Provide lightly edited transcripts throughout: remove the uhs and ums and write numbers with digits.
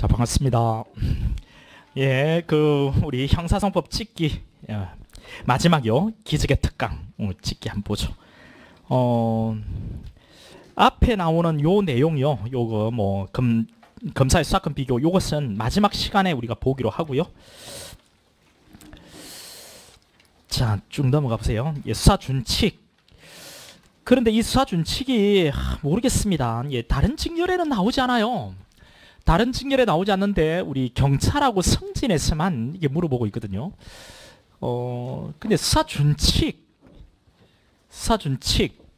자, 반갑습니다. 예, 우리 형사성법 찍기 마지막이요. 기적의 특강 찍기 한번 보죠. 앞에 나오는 요 내용이요. 요거 뭐 검사의 수사권 비교 요것은 마지막 시간에 우리가 보기로 하고요. 자, 쭉 넘어가 보세요. 예, 수사 준칙. 그런데 이 수사 준칙이 모르겠습니다. 예, 다른 직렬에는 나오지 않아요. 다른 직렬에 나오지 않는데 우리 경찰하고 성진에서만 이게 물어보고 있거든요. 근데 수사 준칙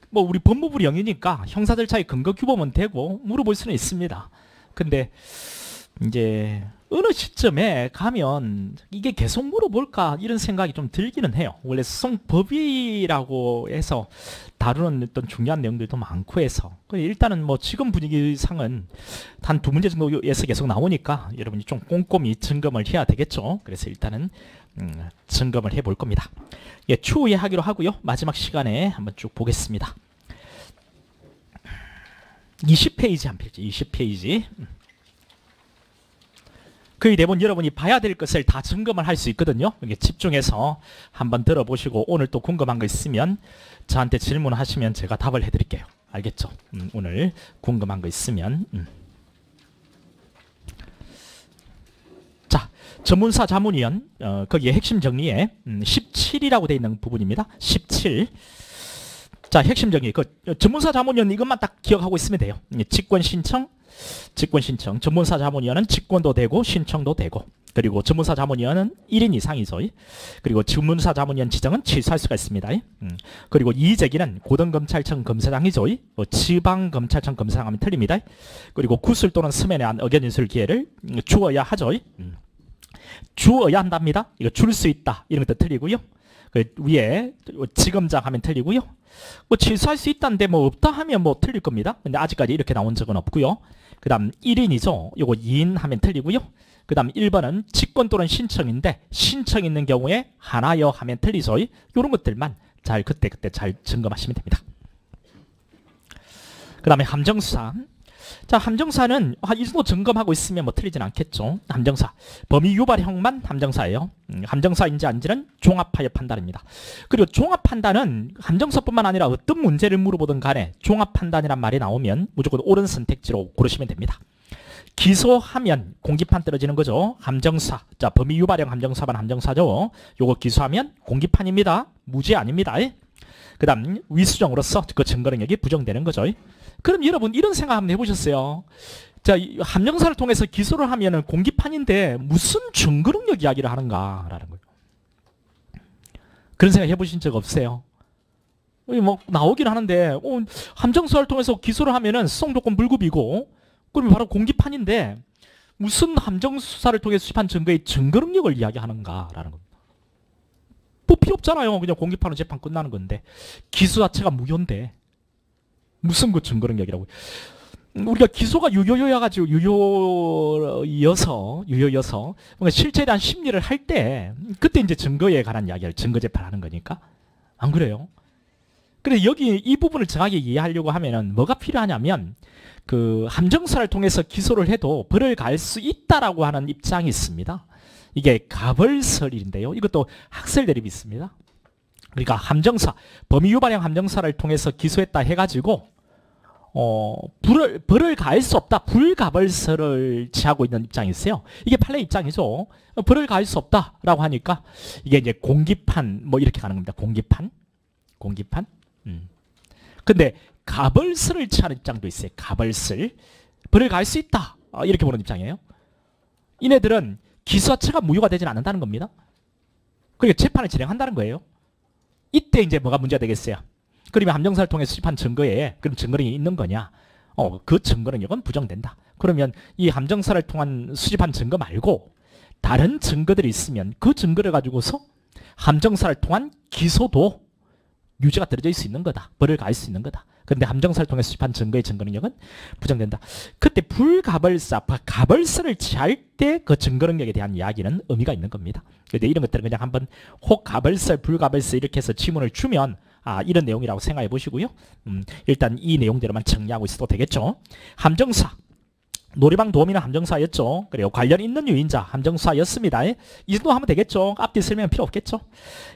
뭐 우리 법무부 영유니까 형사 절차의 근거 규범은 되고 물어볼 수는 있습니다. 근데 이제 어느 시점에 가면 이게 계속 물어볼까 이런 생각이 좀 들기는 해요. 원래 수송법이라고 해서 다루는 어떤 중요한 내용들도 많고 해서 일단은 뭐 지금 분위기상은 한 2문제 정도에서 계속 나오니까 여러분이 좀 꼼꼼히 점검을 해야 되겠죠. 그래서 일단은 점검을 해볼 겁니다. 예, 추후에 하기로 하고요. 마지막 시간에 한번 쭉 보겠습니다. 20페이지 한 페이지, 20페이지. 그 대본 여러분이 봐야 될 것을 다 점검을 할 수 있거든요. 여기 집중해서 한번 들어보시고 오늘 또 궁금한 거 있으면 저한테 질문하시면 제가 답을 해드릴게요. 알겠죠? 오늘 궁금한 거 있으면 자, 전문사 자문위원 거기에 핵심 정리에 17이라고 되어 있는 부분입니다. 17. 자, 핵심 정리. 전문사 자문위원 이것만 딱 기억하고 있으면 돼요. 직권 신청, 전문사 자문위원은 직권도 되고 신청도 되고, 그리고 전문사 자문위원은 1인 이상이죠. 그리고 전문사 자문위원 지정은 취소할 수가 있습니다. 그리고 이의제기는 고등검찰청 검사장이죠. 지방검찰청 검사장 하면 틀립니다. 그리고 구술 또는 서면에 한 의견 인술 기회를 주어야 하죠. 주어야 한답니다. 이거 줄 수 있다 이런 것도 틀리고요. 그 위에 지검장 하면 틀리고요. 뭐 취소할 수 있다는데 뭐 없다 하면 뭐 틀릴 겁니다. 근데 아직까지 이렇게 나온 적은 없고요. 그 다음 1인이죠. 요거 2인 하면 틀리고요. 그 다음 1번은 직권 또는 신청인데 신청 있는 경우에 하나여 하면 틀리죠. 요런 것들만 잘 그때 잘 점검하시면 됩니다. 그 다음에 함정수사. 자, 함정사는 이 정도 점검하고 있으면 뭐 틀리진 않겠죠. 함정사. 범위 유발형만 함정사예요. 함정사인지 아닌지는 종합하여 판단입니다. 그리고 종합판단은 함정사뿐만 아니라 어떤 문제를 물어보든 간에 종합판단이란 말이 나오면 무조건 옳은 선택지로 고르시면 됩니다. 기소하면 공기판 떨어지는 거죠. 함정사. 자, 범위 유발형 함정사반 함정사죠. 요거 기소하면 공기판입니다. 무죄 아닙니다. 그 다음 위수정으로서 그 증거 능력이 부정되는 거죠. 그럼 여러분 이런 생각 한번 해보셨어요? 자, 함정사를 통해서 기소를 하면은 공기판인데 무슨 증거 능력 이야기를 하는가라는 거예요. 그런 생각 해보신 적 없어요? 뭐 나오긴 하는데 함정사를 통해서 기소를 하면은 수송조건 불구비고 그러면 바로 공기판인데 무슨 함정수사를 통해 수집한 증거의 증거 능력을 이야기하는가라는 겁니다. 뭐 필요 없잖아요. 그냥 공기판은 재판 끝나는 건데 기소 자체가 무효인데 무슨 그 증거 능력이라고. 우리가 기소가 유효여가지고 유효여서 뭔가 실체에 대한 심리를 할 때 그때 이제 증거에 관한 이야기를 증거 재판하는 거니까 안 그래요? 그래 여기 이 부분을 정확히 이해하려고 하면은 뭐가 필요하냐면 그 함정사를 통해서 기소를 해도 벌을 갈 수 있다라고 하는 입장이 있습니다. 이게 가벌설인데요. 이것도 학설 대립이 있습니다. 그러니까 함정사, 범위 유발형 함정사를 통해서 기소했다 해가지고 벌을 가할 수 없다. 불가벌설을 취하고 있는 입장이 있어요. 이게 판례 입장이죠. 벌을 가할 수 없다라고 하니까 이게 이제 공기판 뭐 이렇게 가는 겁니다. 공기판. 근데 가벌설을 취하는 입장도 있어요. 가벌설. 벌을 가할 수 있다. 이렇게 보는 입장이에요. 이네들은 기소 자체가 무효가 되지는 않는다는 겁니다. 그러니까 재판을 진행한다는 거예요. 이때 이제 뭐가 문제가 되겠어요? 그러면 함정사를 통해 수집한 증거에 그럼 증거력이 있는 거냐? 그 증거력은 부정된다. 그러면 이 함정사를 통한 수집한 증거 말고 다른 증거들이 있으면 그 증거를 가지고서 함정사를 통한 기소도 유죄가 떨어질 수 있는 거다. 벌을 가할 수 있는 거다. 그런데 함정사를 통해 수집한 증거의 증거 능력은 부정된다. 그때 가벌사를 취할 때 그 증거 능력에 대한 이야기는 의미가 있는 겁니다. 그런데 이런 것들은 그냥 한번 혹 가벌설, 불가벌설 이렇게 해서 지문을 주면 이런 내용이라고 생각해 보시고요. 일단 이 내용대로만 정리하고 있어도 되겠죠. 함정사. 놀이방 도우미는 함정사였죠. 그리고 관련 있는 유인자 함정사였습니다. 이 정도 하면 되겠죠. 앞뒤 설명 필요 없겠죠.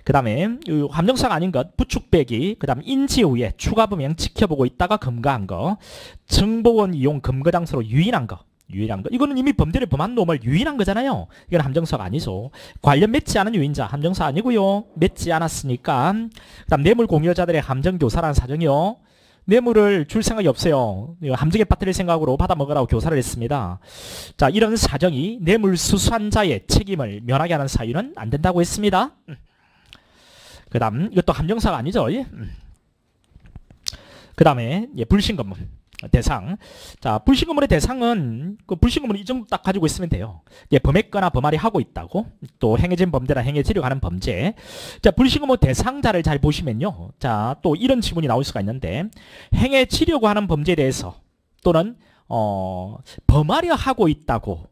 그 다음에 함정사가 아닌 것 부축배기, 그 다음 인지 후에 추가 범행 지켜보고 있다가 검거한 거, 정보원 이용 검거 장소로 유인한 거. 이거는 이미 범죄를 범한 놈을 유인한 거잖아요. 이건 함정사가 아니죠. 관련 맺지 않은 유인자 함정사 아니고요. 맺지 않았으니까. 그 다음 뇌물 공여자들의 함정교사라는 사정이요. 뇌물을 줄 생각이 없어요. 함정에 빠뜨릴 생각으로 받아먹으라고 교사를 했습니다. 자, 이런 사정이 뇌물 수수한 자의 책임을 면하게 하는 사유는 안 된다고 했습니다. 그 다음 이것도 함정사가 아니죠. 그 다음에 불신검문 대상. 자, 불신검문의 대상은 불신검문을 이 정도 딱 가지고 있으면 돼요. 범했거나 범하리 하고 있다고, 또 행해진 범죄나 행해지려고 하는 범죄. 자, 불신검문 대상자를 잘 보시면요. 자, 또 이런 지문이 나올 수가 있는데, 행해지려고 하는 범죄에 대해서 또는 범하려 하고 있다고,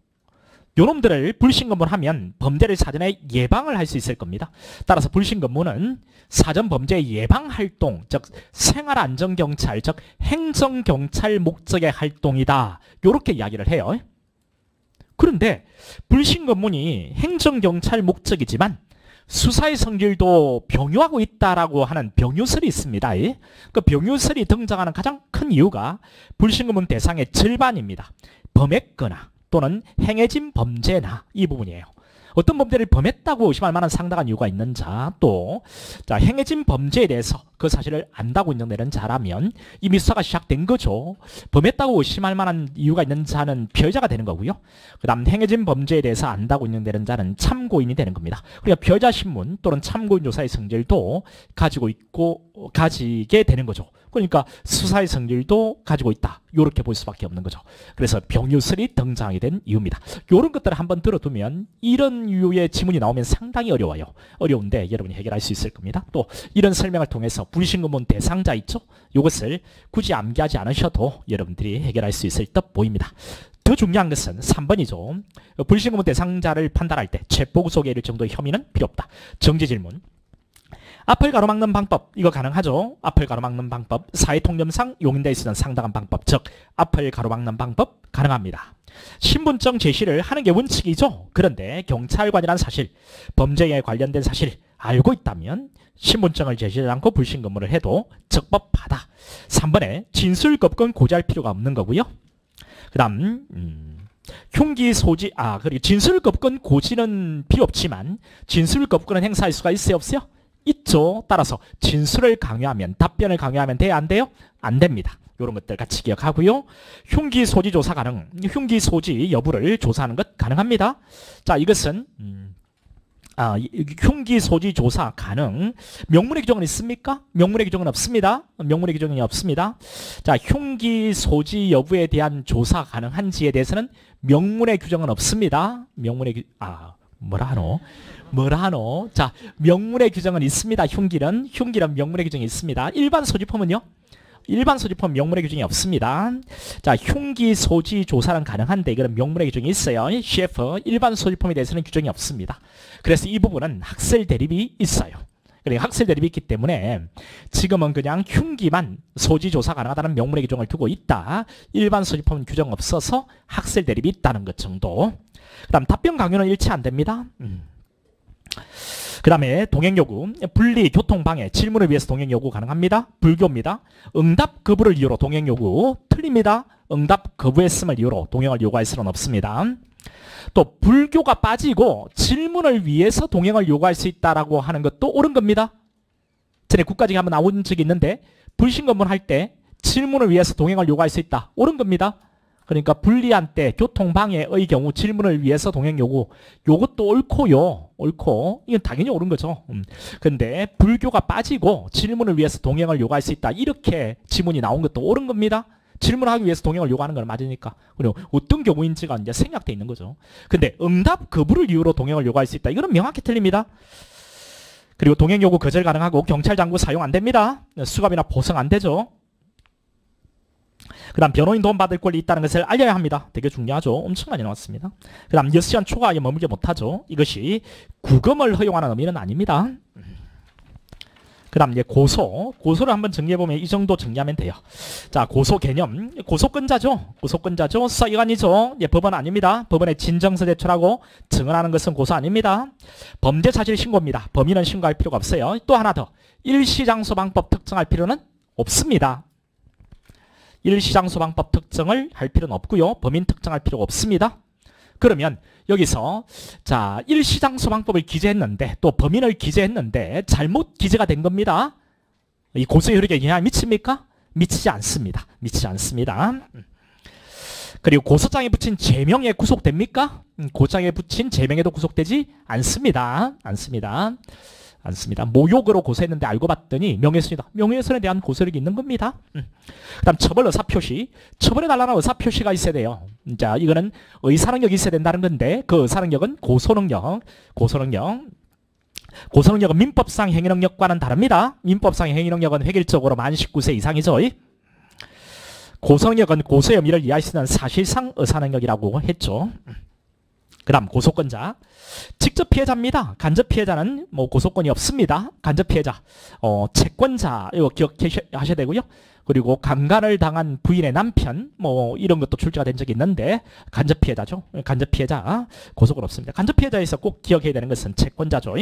요놈들을 불신검문하면 범죄를 사전에 예방을 할 수 있을 겁니다. 따라서 불신검문은 사전 범죄 예방활동, 즉 생활안전경찰, 즉 행정경찰 목적의 활동이다. 요렇게 이야기를 해요. 그런데 불신검문이 행정경찰 목적이지만 수사의 성질도 병유하고 있다라고 하는 병유설이 있습니다. 그 병유설이 등장하는 가장 큰 이유가 불신검문 대상의 절반입니다. 범했거나 또는 행해진 범죄나 이 부분이에요. 어떤 범죄를 범했다고 의심할 만한 상당한 이유가 있는 자, 또 자, 행해진 범죄에 대해서 그 사실을 안다고 인정되는 자라면 이미 수사가 시작된 거죠. 범했다고 의심할 만한 이유가 있는 자는 피해자가 되는 거고요. 그 다음 행해진 범죄에 대해서 안다고 인정되는 자는 참고인이 되는 겁니다. 그러니까 피해자 신문 또는 참고인 조사의 성질도 가지게 되는 거죠. 그러니까 수사의 성질도 가지고 있다. 이렇게 볼 수밖에 없는 거죠. 그래서 병유설이 등장하게 된 이유입니다. 이런 것들을 한번 들어두면 이런 유의 지문이 나오면 상당히 어려워요. 어려운데 여러분이 해결할 수 있을 겁니다. 또 이런 설명을 통해서 불신검문 대상자 있죠? 이것을 굳이 암기하지 않으셔도 여러분들이 해결할 수 있을 듯 보입니다. 더 중요한 것은 3번이죠. 불신검문 대상자를 판단할 때 체포구속에 이를 정도의 혐의는 필요 없다. 정지질문. 앞을 가로막는 방법, 이거 가능하죠. 앞을 가로막는 방법, 사회통념상 용인되어 있는 상당한 방법, 즉 앞을 가로막는 방법 가능합니다. 신분증 제시를 하는 게 원칙이죠. 그런데 경찰관이라는 사실, 범죄에 관련된 사실 알고 있다면 신분증을 제시하지 않고 불신검문을 해도 적법하다. 3번에 진술겁건 고지할 필요가 없는 거고요. 그 다음 흉기 소지, 그리고 진술겁건 고지는 필요 없지만 진술겁건은 행사할 수가 있어요, 없어요? 있죠. 따라서 진술을 강요하면, 답변을 강요하면 돼야 안 돼요? 안 됩니다. 이런 것들 같이 기억하고요. 흉기 소지 조사 가능. 흉기 소지 여부를 조사하는 것 가능합니다. 자, 이것은 흉기 소지 조사 가능. 명문의 규정은 있습니까? 명문의 규정은 없습니다. 명문의 규정이 없습니다. 자, 흉기 소지 여부에 대한 조사 가능한지에 대해서는 명문의 규정은 없습니다. 뭐라 하노? 자, 명문의 규정은 있습니다. 흉기는 명문의 규정이 있습니다. 일반 소지품은요? 일반 소지품 명문의 규정이 없습니다. 자, 흉기 소지 조사는 가능한데 이거는 명문의 규정이 있어요. CF 일반 소지품에 대해서는 규정이 없습니다. 그래서 이 부분은 학설 대립이 있어요. 그러니까 학설 대립이 있기 때문에 지금은 그냥 흉기만 소지 조사 가능하다는 명문의 규정을 두고 있다. 일반 소지품은 규정 없어서 학설 대립이 있다는 것 정도. 그 다음 답변 강요는 일치 안 됩니다. 그 다음에 동행요구, 분리, 교통방해, 질문을 위해서 동행요구 가능합니다. 불교입니다. 응답 거부를 이유로 동행요구 틀립니다. 응답 거부했음을 이유로 동행을 요구할 수는 없습니다. 또 불교가 빠지고 질문을 위해서 동행을 요구할 수 있다라고 하는 것도 옳은 겁니다. 전에 국가직에 한번 나온 적이 있는데 불신검문 할 때 질문을 위해서 동행을 요구할 수 있다. 옳은 겁니다. 그러니까 불리한 때 교통방해의 경우 질문을 위해서 동행 요구, 요것도 옳고요. 옳고 이건 당연히 옳은 거죠. 근데 불교가 빠지고 질문을 위해서 동행을 요구할 수 있다. 이렇게 지문이 나온 것도 옳은 겁니다. 질문하기 위해서 동행을 요구하는 건 맞으니까. 그리고 어떤 경우인지가 이제 생략돼 있는 거죠. 근데 응답 거부를 이유로 동행을 요구할 수 있다. 이거는 명확히 틀립니다. 그리고 동행 요구 거절 가능하고 경찰 장구 사용 안 됩니다. 수갑이나 보상 안 되죠. 그 다음 변호인 도움 받을 권리 있다는 것을 알려야 합니다. 되게 중요하죠. 엄청 많이 나왔습니다. 그 다음 6시간 초과에 머물지 못하죠. 이것이 구금을 허용하는 의미는 아닙니다. 그 다음 이제 고소를 한번 정리해보면 이 정도 정리하면 돼요. 자, 고소 개념. 고소권자죠. 수사기관이죠. 예, 법원 아닙니다. 법원에 진정서 제출하고 증언하는 것은 고소 아닙니다. 범죄 사실 신고입니다. 범인은 신고할 필요가 없어요. 또 하나 더. 일시장소 방법 특정할 필요는 없습니다. 일시장소 방법 특정을 할 필요는 없고요. 범인 특정할 필요가 없습니다. 그러면 여기서 자, 일시장소 방법을 기재했는데 또 범인을 기재했는데 잘못 기재가 된 겁니다. 이 고소의 효력에 영향을 미칩니까? 미치지 않습니다. 그리고 고소장에 붙인 제명에 구속됩니까? 고소장에 붙인 제명에도 구속되지 않습니다. 모욕으로 고소했는데 알고 봤더니 명예훼손이다. 명예훼손에 대한 고소력이 있는 겁니다. 그다음 처벌 의사표시. 처벌에 달라는 의사표시가 있어야 돼요. 자, 이거는 의사능력이 있어야 된다는 건데 그 의사능력은 고소능력은 민법상 행위능력과는 다릅니다. 민법상 행위능력은 획일적으로 만 19세 이상이죠. 고소능력은 고소의 의미를 이해할 수 있는 사실상 의사능력이라고 했죠. 그 다음 고소권자. 직접 피해자입니다. 간접 피해자는 뭐 고소권이 없습니다. 간접 피해자. 채권자 이거 기억하셔야 되고요. 그리고 강간을 당한 부인의 남편 뭐 이런 것도 출제가 된 적이 있는데 간접 피해자죠. 간접 피해자 고소권 없습니다. 간접 피해자에서 꼭 기억해야 되는 것은 채권자죠.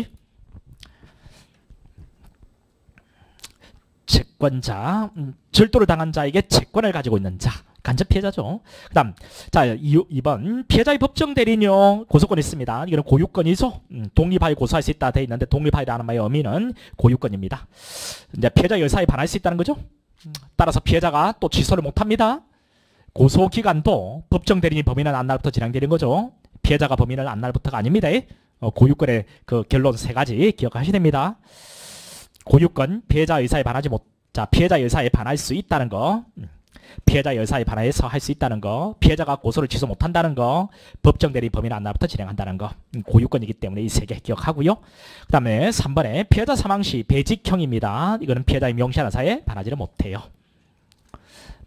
채권자. 절도를 당한 자에게 채권을 가지고 있는 자. 간접 피해자죠. 그 다음, 자, 2번. 피해자의 법정 대리인요. 고소권이 있습니다. 이거는 고유권이죠. 독립하여 고소할 수 있다 돼 있는데 독립하여라는 말의 의미는 고유권입니다. 이제 피해자의 의사에 반할 수 있다는 거죠. 따라서 피해자가 또 취소를 못 합니다. 고소 기간도 법정 대리인이 범인은 안 날부터 진행되는 거죠. 피해자가 범인은 안 날부터가 아닙니다. 고유권의 그 결론 3가지 기억하셔야 됩니다. 고유권, 피해자 의사에 반하지 못, 자, 피해자 의사에 반할 수 있다는 거. 피해자 의사에 반해서 할 수 있다는 거, 피해자가 고소를 취소 못한다는 거, 법정 대리 범인 안날부터 진행한다는 거, 고유권이기 때문에 이 3개 기억하고요. 그 다음에 3번에 피해자 사망 시 배직형입니다. 이거는 피해자의 명시한 의사에 반하지를 못해요.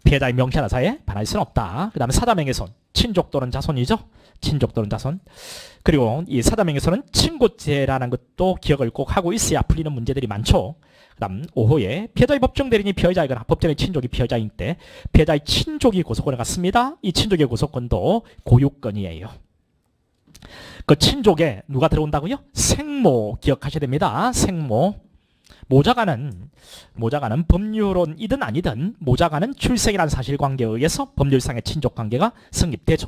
피해자의 명시한 의사에 반할 수는 없다. 그 다음에 사자명예훼손, 친족 또는 자손이죠. 친족 또는 자손. 그리고 이 사자명예훼손은 친고죄라는 것도 기억을 꼭 하고 있어야 풀리는 문제들이 많죠. 그 다음 5호에 피해자의 법정 대리인이 피해자이거나 법정의 친족이 피해자인 때 피해자의 친족이 고소권을 갖습니다. 이 친족의 고소권도 고유권이에요. 그 친족에 누가 들어온다고요? 생모 기억하셔야 됩니다. 생모. 모자가는 법률론이든 아니든 모자가는 출생이라는 사실관계에 의해서 법률상의 친족관계가 성립되죠.